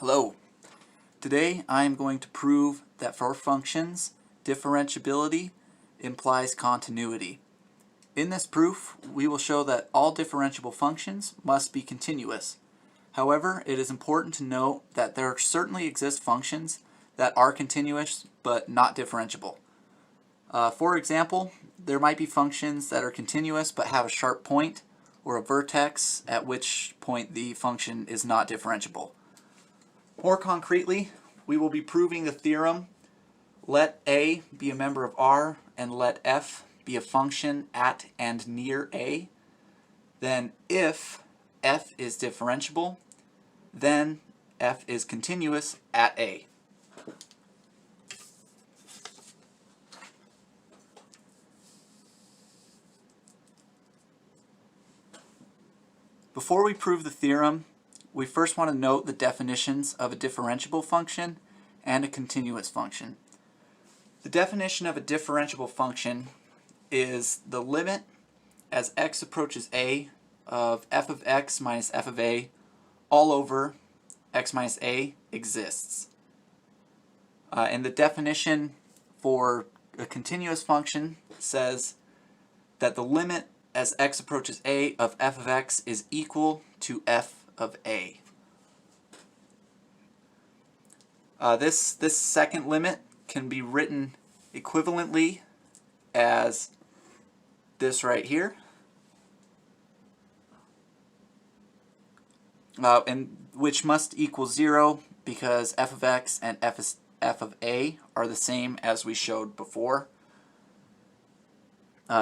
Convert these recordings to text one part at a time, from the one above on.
Hello. Today I am going to prove that for functions, differentiability implies continuity. In this proof, we will show that all differentiable functions must be continuous. However, it is important to note that there certainly exist functions that are continuous but not differentiable. For example, there might be functions that are continuous but have a sharp point or a vertex at which point the function is not differentiable. More concretely, we will be proving the theorem, let A be a member of R and let F be a function at and near A. Then if F is differentiable, then F is continuous at A. Before we prove the theorem, we first want to note the definitions of a differentiable function and a continuous function. The definition of a differentiable function is the limit as x approaches a of f of x minus f of a all over x minus a exists. And the definition for a continuous function says that the limit as x approaches a of f of x is equal to f of a. This second limit can be written equivalently as this right here, and which must equal 0 because f of x and f of a are the same as we showed before.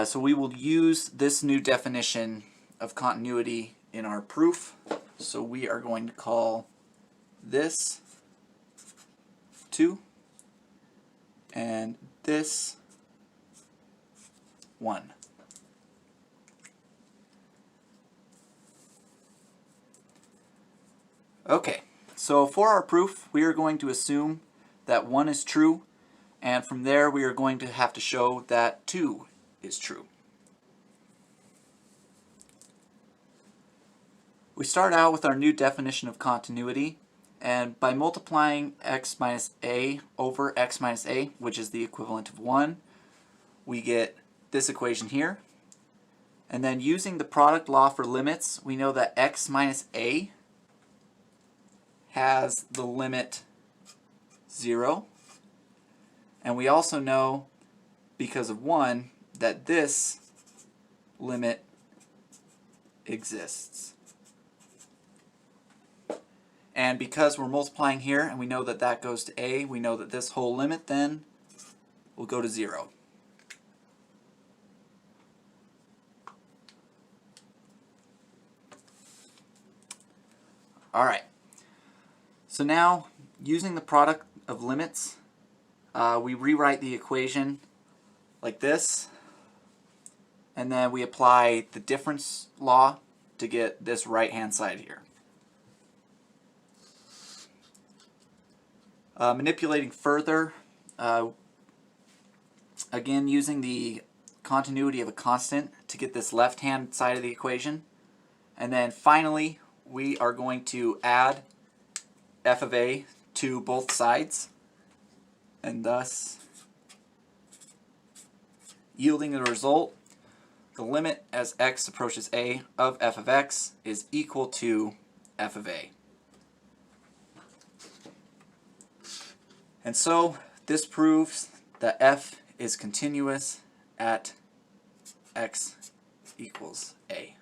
So we will use this new definition of continuity in our proof. So we are going to call this 2 and this 1. Okay, so for our proof we are going to assume that 1 is true, and from there we are going to have to show that 2 is true. We start out with our new definition of continuity, and by multiplying x minus a over x minus a, which is the equivalent of 1, we get this equation here. And then using the product law for limits, we know that x minus a has the limit 0. And we also know, because of 1, that this limit exists. And because we're multiplying here and we know that that goes to a, we know that this whole limit then will go to 0. Alright, so now using the product of limits, we rewrite the equation like this, and then we apply the difference law to get this right hand side here. Manipulating further, again using the continuity of a constant to get this left hand side of the equation, and then finally we are going to add f of a to both sides, and thus yielding the result, the limit as x approaches a of f of x is equal to f of a. And so this proves that f is continuous at x equals a.